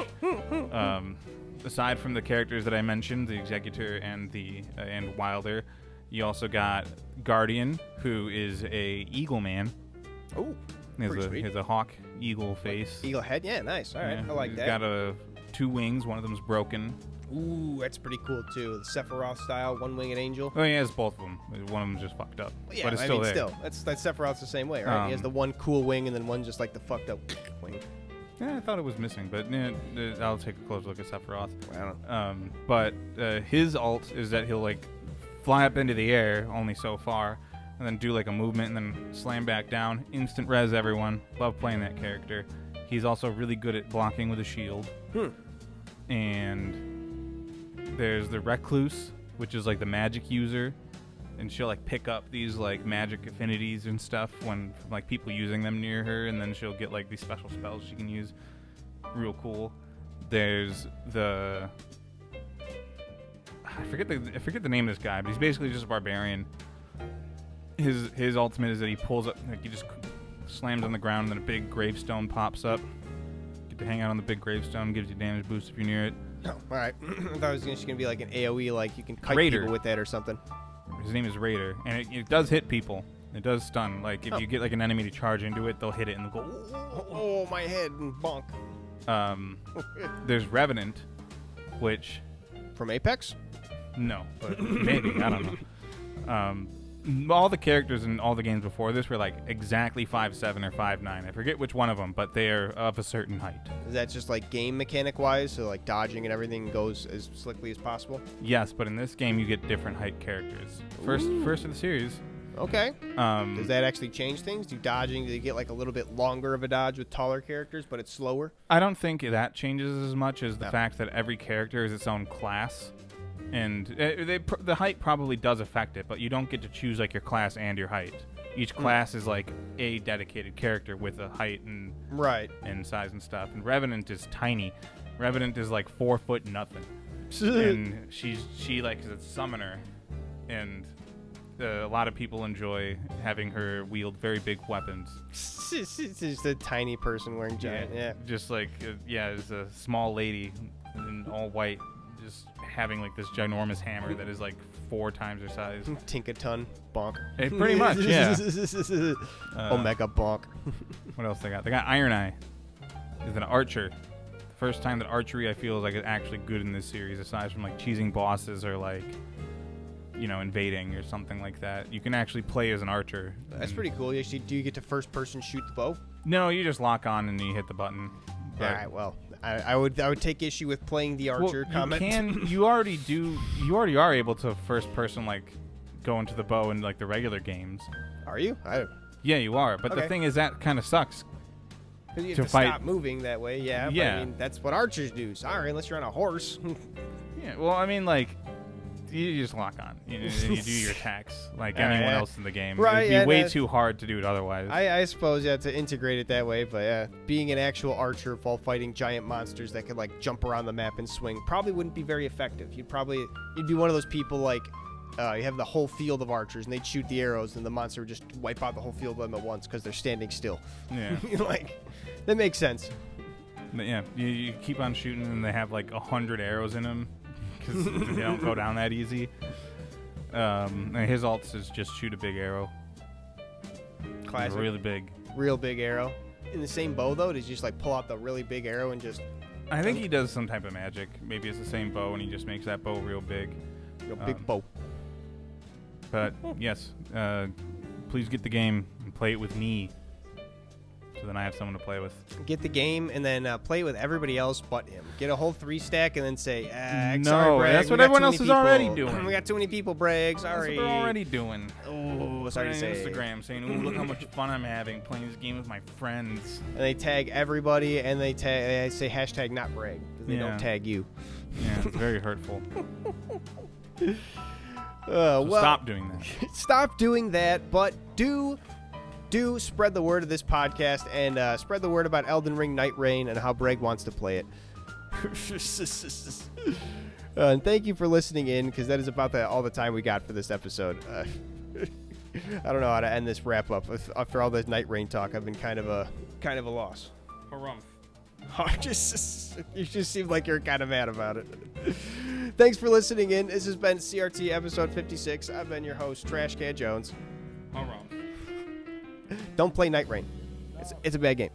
Aside from the characters that I mentioned, the Executor and and Wilder, you also got Guardian, who is a eagle man. Oh, he has a hawk eagle face. Eagle head, yeah, nice. All right, Yeah, I like he's that. got 2 wings. One of them's broken. Ooh, that's pretty cool too. The Sephiroth style, one-winged angel. Oh, he has both of them. One of them's just fucked up, Well, yeah, but it's I still mean, there. still, that's Sephiroth's the same way, right? He has the one cool wing and then one just like the fucked up wing. Yeah, I thought it was missing, but I'll take a close look at Sephiroth. Wow. But his ult is that he'll like fly up into the air only so far, and then do like a movement and then slam back down. Instant res everyone. Love playing that character. He's also really good at blocking with a shield. And there's the Recluse, which is like the magic user, and she'll like pick up these like magic affinities and stuff from like people using them near her, and then she'll get like these special spells she can use. Real cool. There's the I forget the name of this guy, but he's basically just a barbarian. His ultimate is that he pulls up, like he just slams on the ground, and then a big gravestone pops up. Get to hang out on the big gravestone, gives you damage boost if you're near it. Oh, all right. I thought it was just gonna be like an AOE, like you can kite Raider. people with that or something. His name is Raider, and it does hit people. It does stun. Like if you get like an enemy to charge into it, they'll hit it and they'll go. Oh, my head and bonk. There's Revenant, which From Apex? no, but maybe I don't know. All the characters in all the games before this were like exactly 5'7" or 5'9". I forget which one of them, but they are of a certain height. Is that just like game mechanic wise, so like dodging and everything goes as slickly as possible? Yes, but in this game you get different height characters. First of the series. Okay. Does that actually change things? Do you get like a little bit longer of a dodge with taller characters, but it's slower? I don't think that changes as much as the fact that every character is its own class. And the height probably does affect it, but you don't get to choose like your class and your height. each class is like a dedicated character with a height and size and stuff. And Revenant is tiny. Revenant is like 4 foot nothing. And she like is a summoner, and a lot of people enjoy having her wield very big weapons. It's just a tiny person wearing giant. Yeah. Just like is a small lady in all white, just having like this ginormous hammer that is like 4 times her size. Tinkaton bonk. Pretty much, yeah. Omega bonk. What else they got? They got Iron Eye. Is an archer. First time that archery I feel is like actually good in this series, aside from like cheesing bosses or like, invading or something like that. You can actually play as an archer. That's pretty cool. Do you get to first person shoot the bow? No, you just lock on and you hit the button. All right. Well, I would take issue with playing the archer comment. You already are able to first person like go into the bow in like the regular games. Are you? Yeah, you are. But okay. The thing is that kind of sucks. Because you have to stop moving that way, yeah. Yeah. But, I mean, that's what archers do. Sorry, unless you're on a horse. Yeah, well, I mean, like, you just lock on. You do your attacks like anyone else in the game. Right, It'd be way too hard to do it otherwise. I suppose, to integrate it that way. But, being an actual archer while fighting giant monsters that could, like, jump around the map and swing probably wouldn't be very effective. You'd be one of those people, like, you have the whole field of archers, and they'd shoot the arrows, and the monster would just wipe out the whole field of them at once because they're standing still. Yeah. Like, that makes sense. But yeah, you keep on shooting, and they have like 100 arrows in them because they don't go down that easy. And his ult is just shoot a big arrow. Classic. Really big. Real big arrow. In the same bow, though, does he just like pull out the really big arrow and just... I think he does some type of magic. Maybe it's the same bow, and he just makes that bow real big. Real big bow. But yes, please get the game and play it with me, so then I have someone to play with. Get the game and then play it with everybody else but him. Get a whole 3-stack and then say, no, sorry, Breeg, that's what everyone else is already doing. We got too many people, Breeg. Sorry. That's what they're already doing. Oh, sorry to say. Instagram saying, "Ooh, look how much fun I'm having playing this game with my friends." And they tag everybody and they say hashtag not Breeg because they don't tag you. Yeah, it's very hurtful. Well, stop doing that. Stop doing that, but do spread the word of this podcast and spread the word about Elden Ring, Nightreign, and how Breeg wants to play it. And thank you for listening in, because that is about all the time we got for this episode. I don't know how to end this wrap up. After all this Nightreign talk, I've been kind of a loss. Harumph. You just seem like you're kind of mad about it. Thanks for listening in. This has been CRT episode 56. I've been your host, Trashcan Jones. Harumph. Don't play Nightreign. It's a bad game.